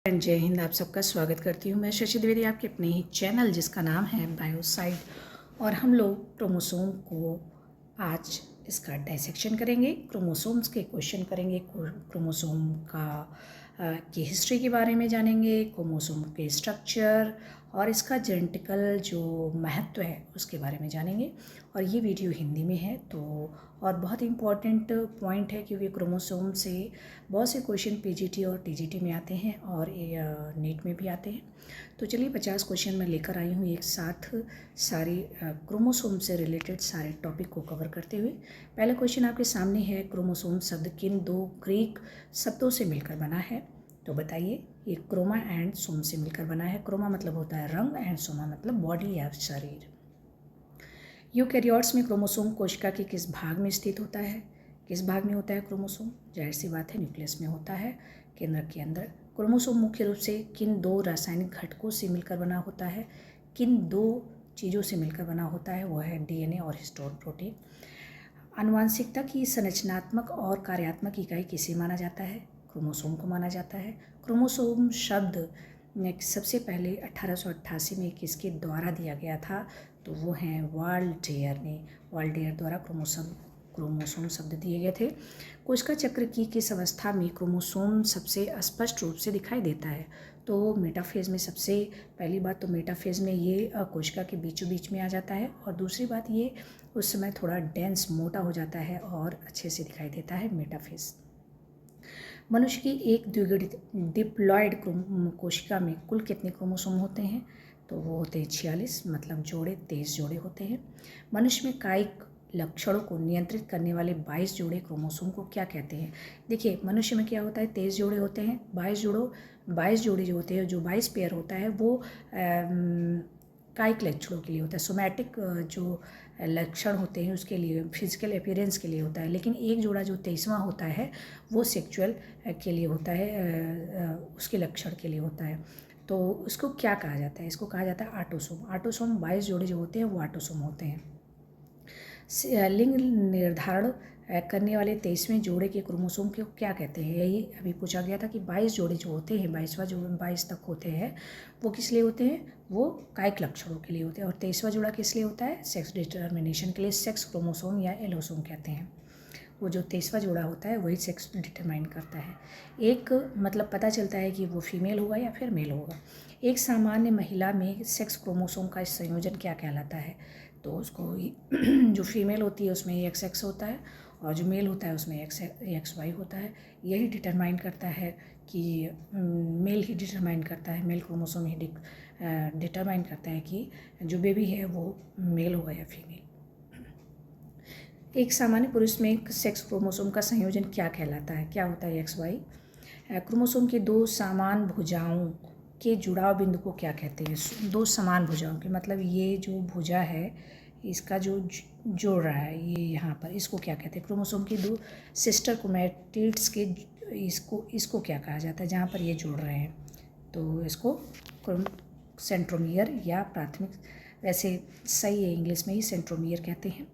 जय हिंद। आप सबका स्वागत करती हूँ मैं शशि द्विवेदी आपके अपने ही चैनल जिसका नाम है बायोसाइड। और हम लोग क्रोमोसोम को आज इसका डाइसेक्शन करेंगे, क्रोमोसोम्स के क्वेश्चन करेंगे, क्रोमोसोम की हिस्ट्री के बारे में जानेंगे, क्रोमोसोम के स्ट्रक्चर और इसका जेनेटिकल जो महत्व है उसके बारे में जानेंगे। और ये वीडियो हिंदी में है तो और बहुत इम्पॉर्टेंट पॉइंट है क्योंकि क्रोमोसोम से बहुत से क्वेश्चन पीजीटी और टीजीटी में आते हैं और नीट में भी आते हैं। तो चलिए 50 क्वेश्चन मैं लेकर आई हूँ एक साथ सारे क्रोमोसोम से रिलेटेड सारे टॉपिक को कवर करते हुए। पहला क्वेश्चन आपके सामने है, क्रोमोसोम शब्द किन दो ग्रीक शब्दों से मिलकर बना है? तो बताइए। ये क्रोमा एंड सोम से मिलकर बना है। क्रोमा मतलब होता है रंग एंड सोमा मतलब बॉडी या शरीर। यूकैरियोट्स में क्रोमोसोम कोशिका के किस भाग में स्थित होता है? किस भाग में होता है क्रोमोसोम? जाहिर सी बात है न्यूक्लियस में होता है, केंद्र के अंदर। क्रोमोसोम मुख्य रूप से किन दो रासायनिक घटकों से मिलकर बना होता है? किन दो चीज़ों से मिलकर बना होता है? वो है डीएनए और हिस्टोन प्रोटीन। आनुवांशिकता की संरचनात्मक और कार्यात्मक इकाई किसे माना जाता है? क्रोमोसोम को माना जाता है। क्रोमोसोम शब्द सबसे पहले 1888 में किसके द्वारा दिया गया था? तो वो हैं वाल्डेयर ने। वाल्डेयर द्वारा क्रोमोसोम शब्द दिए गए थे। कोशिका चक्र की किस अवस्था में क्रोमोसोम सबसे स्पष्ट रूप से दिखाई देता है? तो मेटाफेज में। सबसे पहली बात तो मेटाफेज में ये कोशिका के बीचों बीच में आ जाता है और दूसरी बात ये उस समय थोड़ा डेंस मोटा हो जाता है और अच्छे से दिखाई देता है मेटाफेज। मनुष्य की एक द्विगुणित डिप्लॉयड कोशिका में कुल कितने क्रोमोसोम होते हैं? तो वो होते हैं 46, मतलब जोड़े 23 जोड़े होते हैं। मनुष्य में कायिक लक्षणों को नियंत्रित करने वाले 22 जोड़े क्रोमोसोम को क्या कहते हैं? देखिए मनुष्य में क्या होता है, 23 जोड़े होते हैं। 22 जोड़े जो होते हैं, जो 22 पेयर होता है वो कायिक लक्षणों के लिए होता है। सोमैटिक जो लक्षण होते हैं उसके लिए, फिजिकल अपीयरेंस के लिए होता है। लेकिन एक जोड़ा जो 23वां होता है वो सेक्सुअल के लिए होता है, उसके लक्षण के लिए होता है। तो उसको क्या कहा जाता है? इसको कहा जाता है ऑटोसोम। ऑटोसोम 22 जोड़े जो होते हैं वो ऑटोसोम होते हैं। लिंग निर्धारण करने वाले 23वें जोड़े के क्रोमोसोम को क्या कहते हैं? यही अभी पूछा गया था कि 22 जोड़े जो होते हैं, 22वां जो 22 तक होते हैं वो किस लिए होते हैं? वो कायिक लक्षणों के लिए होते हैं। और 23वां जोड़ा किस लिए होता है? सेक्स डिटर्मिनेशन के लिए। सेक्स क्रोमोसोम या एलोसोम कहते हैं। वो जो 23वां जोड़ा होता है वही सेक्स डिटरमाइन करता है। एक मतलब पता चलता है कि वो फीमेल होगा या फिर मेल होगा। एक सामान्य महिला में सेक्स क्रोमोसोम का संयोजन क्या कहलाता है? तो उसको जो फीमेल होती है उसमें XX होता है और जो मेल होता है उसमें XY होता है। यही डिटरमाइन करता है कि मेल ही डिटरमाइन करता है, मेल क्रोमोसोम ही डिटरमाइन करता है कि जो बेबी है वो मेल होगा या फीमेल। एक सामान्य पुरुष में सेक्स क्रोमोसोम का संयोजन क्या कहलाता है? क्या होता है? XY। क्रोमोसोम की दो समान भुजाओं के जुड़ाव बिंदु को क्या कहते हैं? दो समान भुजाओं के मतलब ये जो भुजा है इसका जो जोड़ रहा है ये यहाँ पर, इसको क्या कहते हैं? क्रोमोसोम की दो सिस्टर क्रोमैटिड्स के इसको क्या कहा जाता है जहाँ पर ये जोड़ रहे हैं? तो इसको सेंट्रोमियर या प्राथमिक, वैसे सही है इंग्लिश में ही सेंट्रोमियर कहते हैं।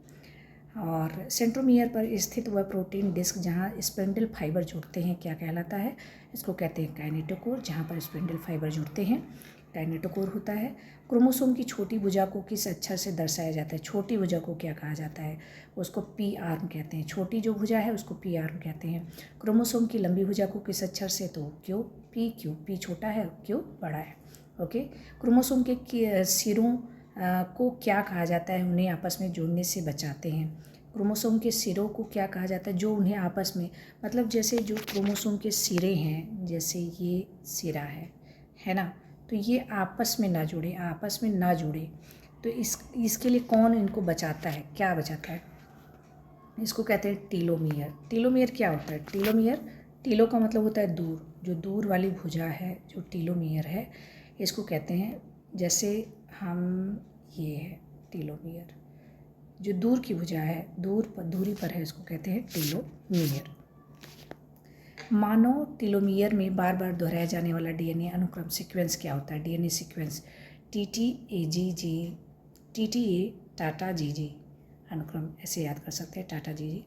और सेंट्रोमियर पर स्थित वह प्रोटीन डिस्क जहाँ स्पिंडल फाइबर जुड़ते हैं क्या कहलाता है? इसको कहते हैं काइनेटोकोर। जहाँ पर स्पिंडल फाइबर जुड़ते हैं काइनेटोकोर होता है। क्रोमोसोम की छोटी भुजा को किस अक्षर से दर्शाया जाता है? छोटी भुजा को क्या कहा जाता है? उसको पी आर्म कहते हैं। छोटी जो भुजा है उसको पी आर्म कहते हैं। क्रोमोसोम की लंबी भुजा को किस अक्षर से? तो क्यों? पी छोटा है, क्यों बड़ा है। ओके। क्रोमोसोम के सिरों को क्या कहा जाता है? उन्हें आपस में जोड़ने से बचाते हैं। क्रोमोसोम के सिरों को क्या कहा जाता है? जो उन्हें आपस में, मतलब जैसे जो क्रोमोसोम के सिरे हैं, जैसे ये सिरा है ना, तो ये आपस में ना जुड़े तो इसके लिए कौन इनको बचाता है? क्या बचाता है? इसको कहते हैं टीलोमियर। टीलोमियर क्या होता है? टीलो का मतलब होता है दूर, जो दूर वाली भुजा है जो टीलोमियर है इसको कहते हैं। जैसे हम ये है टीलोमियर, जो दूर की भुजा है, दूरी पर है, इसको कहते हैं टीलोमियर। मानव टीलोमियर में बार बार दोहराया जाने वाला डीएनए अनुक्रम सीक्वेंस क्या होता है? DNA sequence TTA Tata GG अनुक्रम, ऐसे याद कर सकते हैं, टाटा GG।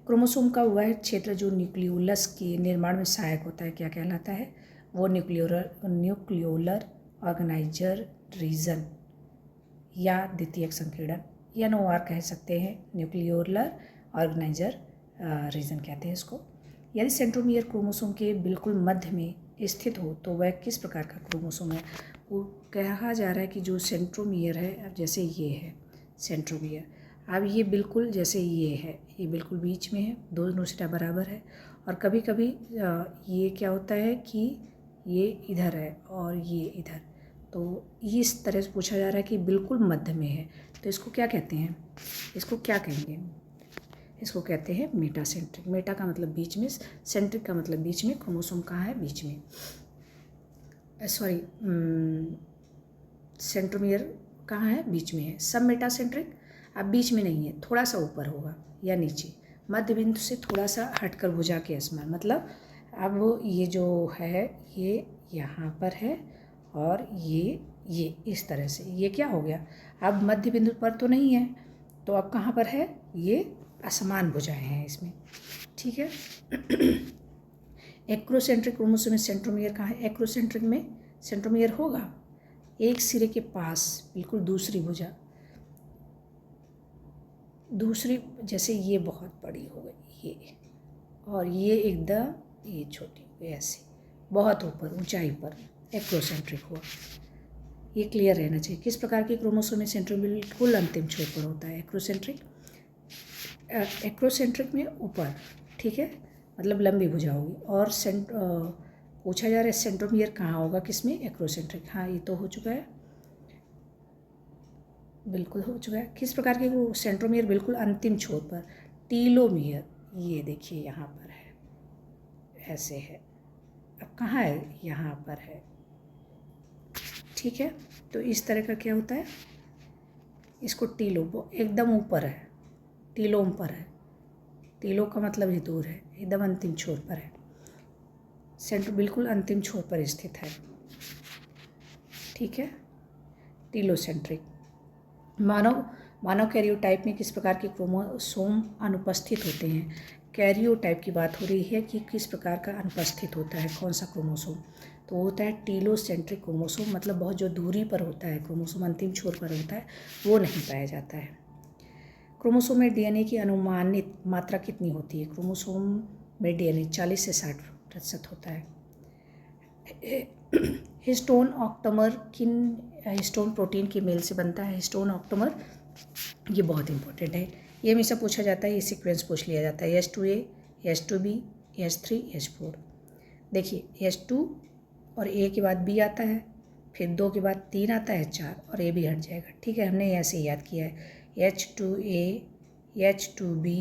क्रोमोसोम का वह क्षेत्र जो न्यूक्लियोलस के निर्माण में सहायक होता है क्या कहलाता है? वो न्यूक्लियोलर ऑर्गेनाइजर रीजन या द्वितीयक संकीर्ण NOR कह सकते हैं, न्यूक्लियोलर ऑर्गेनाइजर रीजन कहते हैं इसको। यदि सेंट्रोमियर क्रोमोसोम के बिल्कुल मध्य में स्थित हो तो वह किस प्रकार का क्रोमोसोम है? वो कहा जा रहा है कि जो सेंट्रोमियर है, अब जैसे ये है सेंट्रोमियर, अब ये बिल्कुल जैसे ये है, ये बिल्कुल बीच में है, दोनों सिरा बराबर है। और कभी कभी ये क्या होता है कि ये इधर है और ये इधर, तो इस तरह से पूछा जा रहा है कि बिल्कुल मध्य में है, तो इसको क्या कहते हैं? इसको क्या कहेंगे? इसको कहते हैं मेटासेंट्रिक। मेटा का मतलब बीच में, सेंट्रिक का मतलब बीच में, क्रोमोसोम कहाँ है? बीच में। सॉरी, सेंट्रोमियर कहाँ है? बीच में है। सब मेटासेंट्रिक अब बीच में नहीं है, थोड़ा सा ऊपर होगा या नीचे, मध्य बिंदु से थोड़ा सा हटकर भुजा के समान। मतलब अब ये जो है ये यहाँ पर है और ये इस तरह से, ये क्या हो गया? अब मध्य बिंदु पर तो नहीं है, तो अब कहाँ पर है? ये असमान भुजाएं हैं इसमें, ठीक है। एक्रोसेंट्रिक क्रोमोसोम में सेंट्रोमियर कहाँ है? एक्रोसेंट्रिक में सेंट्रोमियर होगा एक सिरे के पास, बिल्कुल दूसरी भुजा, दूसरी, जैसे ये बहुत बड़ी हो गई ये, और ये एकदम ये छोटी हो गई, ऐसे बहुत ऊपर ऊंचाई पर एक्रोसेंट्रिक हुआ। ये क्लियर रहना चाहिए। किस प्रकार के क्रोमोसोम में सेंट्रोमियर बिल्कुल अंतिम छोर पर होता है? एक्रोसेंट्रिक में ऊपर, ठीक है, मतलब लंबी भुजा होगी। और पूछा जा रहा है सेंट्रोमियर कहाँ होगा? किसमें? एक्रोसेंट्रिक। हाँ, ये तो हो चुका है, बिल्कुल हो चुका है। किस प्रकार के सेंट्रोमियर बिल्कुल अंतिम छोर पर? टीलोमियर, ये देखिए यहाँ पर है, ऐसे है। अब कहाँ है? यहाँ पर है, ठीक है। तो इस तरह का क्या होता है? इसको टीलो, एकदम ऊपर है, टीलोम पर है। टीलो का मतलब ही दूर है, एकदम अंतिम छोर पर है, सेंटर बिल्कुल अंतिम छोर पर स्थित है, ठीक है। टीलोसेंट्रिक। मानव कैरियोटाइप में किस प्रकार के क्रोमोसोम अनुपस्थित होते हैं? कैरियोटाइप की बात हो रही है कि किस प्रकार का अनुपस्थित होता है, कौन सा क्रोमोसोम? तो वो होता है टीलोसेंट्रिक क्रोमोसोम, मतलब बहुत जो दूरी पर होता है क्रोमोसोम, अंतिम छोर पर होता है, वो नहीं पाया जाता है। क्रोमोसोम में DNA की अनुमानित मात्रा कितनी होती है? क्रोमोसोम में DNA 40 से 60% होता है। हिस्टोन ऑक्टोमर किन हिस्टोन प्रोटीन के मेल से बनता है? हिस्टोन ऑक्टोमर, ये बहुत इंपॉर्टेंट है, ये हमेशा पूछा जाता है, ये सीक्वेंस पूछ लिया जाता है। H2A, H2B, H3, H4। देखिए H2 और A के बाद B आता है, फिर 2 के बाद 3 आता है, 4, और A भी हट जाएगा, ठीक है। हमने ऐसे याद किया है, H2A, H2B,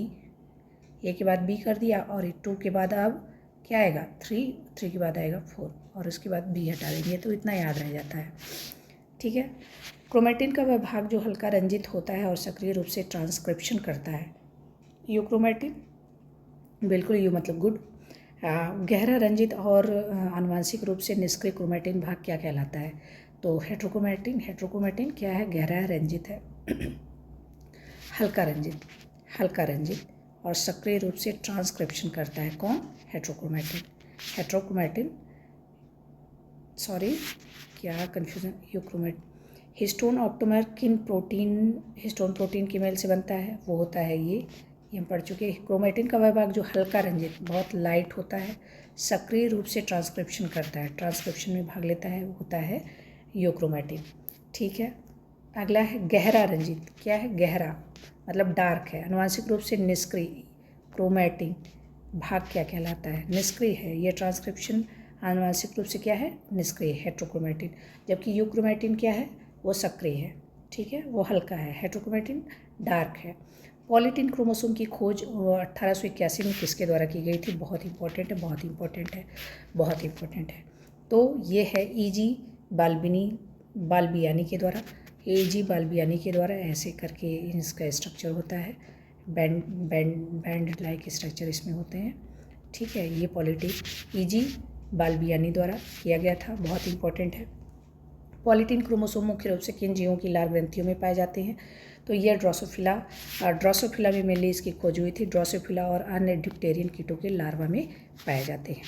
A के बाद B कर दिया, और 2 के बाद अब क्या आएगा? 3 के बाद आएगा 4, और उसके बाद B हटा देंगे, तो इतना याद रह जाता है, ठीक है। क्रोमेटिन का वह भाग जो हल्का रंजित होता है और सक्रिय रूप से ट्रांसक्रिप्शन करता है? यूक्रोमेटिन, बिल्कुल, यू मतलब गुड। गहरा रंजित और आनुवांशिक रूप से निष्क्रिय क्रोमेटिन भाग क्या कहलाता है? तो हेट्रोक्रोमेटिन। हेट्रोक्रोमेटिन क्या है? गहरा रंजित है, हल्का रंजित और सक्रिय रूप से ट्रांसक्रिप्शन करता है। कौन? हेट्रोक्रोमेटिन, सॉरी क्या कन्फ्यूजन, यूक्रोमेटिन। हिस्टोन ऑक्टोमर किन हिस्टोन प्रोटीन के मेल से बनता है? वो होता है ये हम पढ़ चुके हैं। क्रोमेटिन का वह भाग जो हल्का रंजित, बहुत लाइट होता है, सक्रिय रूप से ट्रांसक्रिप्शन करता है, ट्रांसक्रिप्शन में भाग लेता है, वो होता है यूक्रोमेटिन, ठीक है। अगला है गहरा रंजित। क्या है? गहरा मतलब डार्क है, आनुवांशिक रूप से निष्क्रिय। क्रोमेटिन भाग क्या कहलाता है? निष्क्रिय है, ये ट्रांसक्रिप्शन आनुवांशिक रूप से क्या है? निष्क्रिय, हेट्रोक्रोमेटिन। जबकि यूक्रोमेटिन क्या है? वो सक्रिय है, ठीक है, वो हल्का है। हेट्रोक्रोमेटिन डार्क है। पॉलीटिन क्रोमोसोम की खोज 1881 में किसके द्वारा की गई थी? बहुत इंपॉर्टेंट है। तो ये है E.G. बाल्बियानी के द्वारा। E.G. बाल्बियानी के द्वारा ऐसे करके इसका स्ट्रक्चर होता है, बैंड लाइक स्ट्रक्चर इसमें होते हैं, ठीक है। ये पॉलीटिन E.G. बाल्बियानी द्वारा किया गया था, बहुत इंपॉर्टेंट है। पॉलीटिन क्रोमोसोम मुख्य रूप से किन जीवों की लार ग्रंथियों में पाए जाते हैं? तो यह ड्रोसोफिला में मेनली इसकी खोज हुई थी। ड्रोसोफिला और अन्य डिप्टेरियन कीटों के लार्वा में पाए जाते हैं।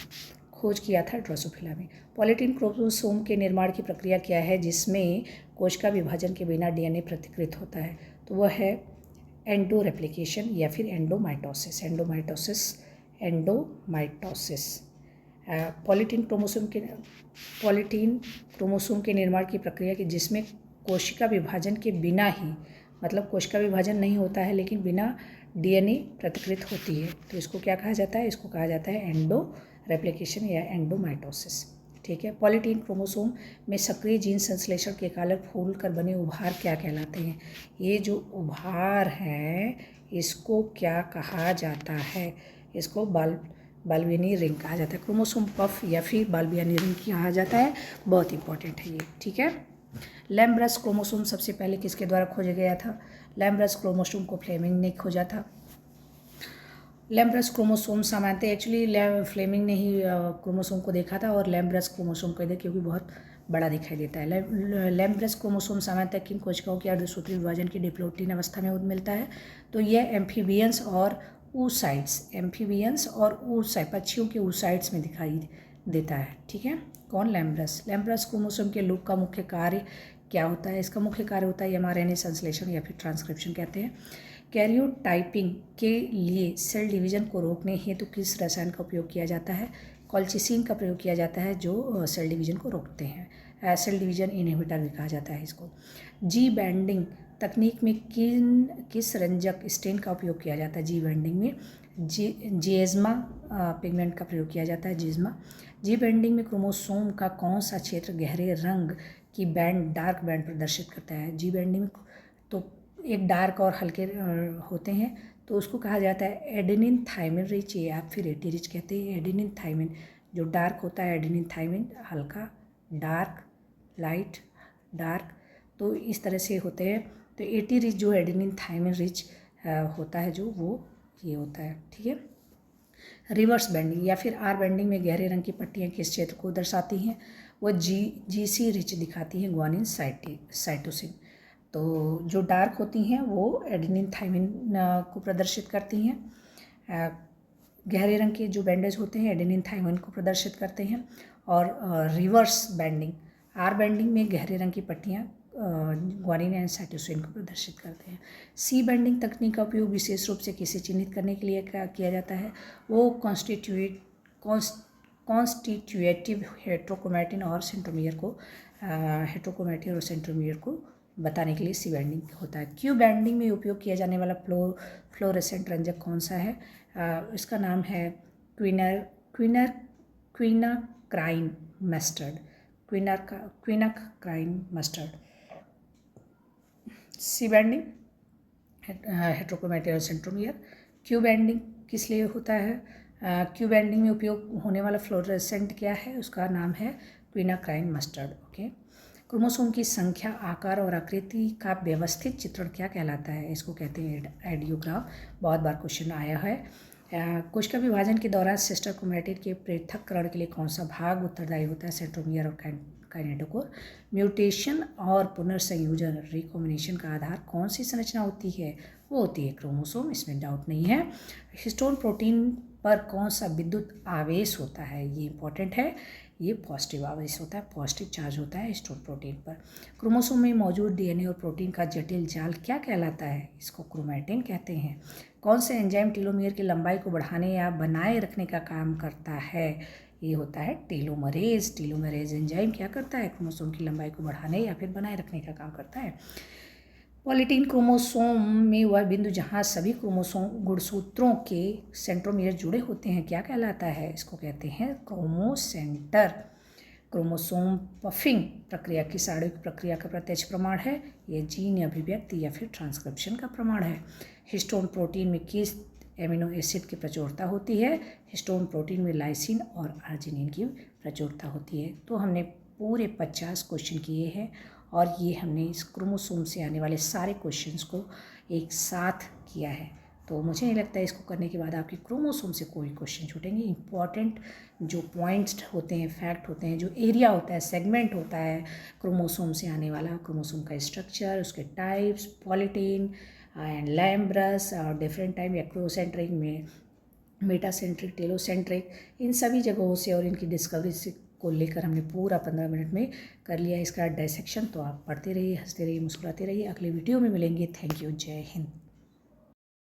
खोज किया था ड्रोसोफिला में। पॉलीटीन क्रोमोसोम के निर्माण की प्रक्रिया क्या है जिसमें कोशिका विभाजन के बिना डीएनए प्रतिकृत होता है? तो वह है एंडो रेप्लिकेशन या फिर एंडोमाइटोसिस। एंडोमाइटोसिस। पॉलीटीन क्रोमोसोम के निर्माण की प्रक्रिया की जिसमें कोशिका विभाजन के बिना ही, मतलब कोशिका विभाजन नहीं होता है लेकिन बिना डीएनए प्रतिकृत होती है, तो इसको क्या कहा जाता है? इसको कहा जाता है एंडो रेप्लिकेशन या एंडोमाइटोसिस। ठीक है। पॉलीटीन क्रोमोसोम में सक्रिय जीन संश्लेषण के कारण फूल कर बने उभार क्या कहलाते हैं? ये जो उभार है इसको क्या कहा जाता है? इसको बाल्बिनी रिंग कहा जाता है। क्रोमोसोम पफ या फिर बाल्बिनी रिंग कहा जाता है। बहुत इंपॉर्टेंट है ये। ठीक है। लैम्ब्रस क्रोमोसोम सबसे पहले किसके द्वारा खोजा गया था? लैम्ब्रस क्रोमोसोम को फ्लेमिंग ने खोजा था। लैम्ब्रस क्रोमोसोम सामान्यतः एक्चुअली फ्लेमिंग ने ही क्रोमोसोम को देखा था और लैम्ब्रस क्रोमोसोम को देखा क्योंकि बहुत बड़ा दिखाई देता है। लैम्ब्रस क्रोमोसोम सामान्यतः किन कोशिकाओं के अर्धसूत्री विभाजन की डिप्लोइड अवस्था में मिलता है? तो यह एम्फीबियंस और oocytes पक्षियों के oocytes में दिखाई देता है। ठीक है। कौन? लैम्ब्रस क्रोमोसोम के लूप का मुख्य कार्य क्या होता है? इसका मुख्य कार्य होता है एमआरएनए संश्लेषण या फिर ट्रांसक्रिप्शन कहते हैं। कैरियोटाइपिंग के लिए सेल डिवीजन को रोकने हेतु किस रसायन का उपयोग किया जाता है? कॉल्चिसिन का प्रयोग किया जाता है जो सेल डिवीजन को रोकते हैं। सेल डिवीजन इनहिबिटर भी कहा जाता है इसको। जी बैंडिंग तकनीक में किस रंजक स्टेन का उपयोग किया जाता है? जी बैंडिंग में जिएज्मा पिगमेंट का प्रयोग किया जाता है। जी बैंडिंग में क्रोमोसोम का कौन सा क्षेत्र गहरे रंग की डार्क बैंड प्रदर्शित करता है? जी बैंडिंग में तो एक डार्क और हल्के होते हैं तो उसको कहा जाता है एडेनिन थाइमिन रिच या फिर एटी रिच कहते हैं। एडेनिन थाइमिन जो डार्क होता है, एडेनिन थाइमिन हल्का, डार्क, लाइट, डार्क, तो इस तरह से होते हैं। तो एटी रिच जो एडेनिन थाइमिन रिच होता है जो वो ये होता है। ठीक है। रिवर्स बैंडिंग या फिर आर बैंडिंग में गहरे रंग की पट्टियाँ किस क्षेत्र को दर्शाती हैं? वो जीसी रिच दिखाती हैं ग्वानिन साइटोसिन। तो जो डार्क होती हैं वो एडेनिन थाइमिन को प्रदर्शित करती हैं। गहरे रंग के जो बैंडेज होते हैं एडेनिन थाइमिन को प्रदर्शित करते हैं। और रिवर्स बैंडिंग आर बैंडिंग में गहरे रंग की पट्टियाँ ग्वानिन एंड साइटोसिन को प्रदर्शित करते हैं। सी बैंडिंग तकनीक का उपयोग विशेष रूप से किसे चिन्हित करने के लिए किया जाता है? वो कॉन्स्टिट्यूटिव हेट्रोक्रोमैटिन और सेंट्रोमियर को बताने के लिए सी बैंडिंग होता है। क्यू बैंडिंग में उपयोग किया जाने वाला फ्लोरेसेंट रंजक कौन सा है? इसका नाम है क्विनाक्राइन मस्टर्ड। सी बैंडिंग हेट्रोक्रोमैटिन और सेंट्रोमियर। क्यू बैंडिंग किस लिए होता है? क्यू बैंडिंग में उपयोग होने वाला फ्लोरेसेंट क्या है? उसका नाम है क्विनाक्राइन मस्टर्ड। ओके। क्रोमोसोम की संख्या, आकार और आकृति का व्यवस्थित चित्रण क्या कहलाता है? इसको कहते हैं आइडियोग्राम। बहुत बार क्वेश्चन आया है। कोशिका विभाजन के दौरान सिस्टर क्रोमैटिड के पृथक्करण के लिए कौन सा भाग उत्तरदायी होता है? सेंट्रोमियर और काइनेटोकोर। म्यूटेशन और पुनर्संयोजन रिकॉम्बिनेशन का आधार कौन सी संरचना होती है? वो होती है क्रोमोसोम, इसमें डाउट नहीं है। हिस्टोन प्रोटीन पर कौन सा विद्युत आवेश होता है? ये इंपॉर्टेंट है। ये पॉजिटिव आवेश होता है, पॉजिटिव चार्ज होता है हिस्टोन प्रोटीन पर। क्रोमोसोम में मौजूद डीएनए और प्रोटीन का जटिल जाल क्या कहलाता है? इसको क्रोमैटिन कहते हैं। कौन से एंजाइम टेलोमियर की लंबाई को बढ़ाने या बनाए रखने का काम करता है? ये होता है टेलोमरेज। टेलोमरेज एंजाइम क्या करता है? क्रोमोसोम की लंबाई को बढ़ाने या फिर बनाए रखने का काम करता है। पॉलीटीन क्रोमोसोम में वह बिंदु जहाँ सभी क्रोमोसोम गुणसूत्रों के सेंट्रोमियर जुड़े होते हैं क्या कहलाता है? इसको कहते हैं क्रोमोसेंटर। क्रोमोसोम पफिंग प्रक्रिया किस आणविक प्रक्रिया का प्रत्यक्ष प्रमाण है? ये जीन अभिव्यक्ति या फिर ट्रांसक्रिप्शन का प्रमाण है। हिस्टोन प्रोटीन में किस एमिनो एसिड की प्रचुरता होती है? हिस्टोन प्रोटीन में लाइसिन और आर्जिनिन की प्रचुरता होती है। तो हमने पूरे 50 क्वेश्चन किए हैं और ये हमने इस क्रोमोसोम से आने वाले सारे क्वेश्चंस को एक साथ किया है। तो मुझे नहीं लगता है इसको करने के बाद आपकी क्रोमोसोम से कोई क्वेश्चन छूटेंगे। इंपॉर्टेंट जो पॉइंट्स होते हैं, फैक्ट होते हैं, जो एरिया होता है, सेगमेंट होता है क्रोमोसोम से आने वाला, क्रोमोसोम का स्ट्रक्चर, उसके टाइप्स, पॉलीटीन एंड लैम्ब्रस और डिफरेंट टाइप एक्रोसेंट्रिक में मेटासेंट्रिक, टेलोसेंट्रिक, इन सभी जगहों से और इनकी डिस्कवरी से को लेकर हमने पूरा 15 मिनट में कर लिया इसका डायसेक्शन। तो आप पढ़ते रहिए, हंसते रहिए, मुस्कुराते रहिए। अगले वीडियो में मिलेंगे। Thank you. जय हिंद।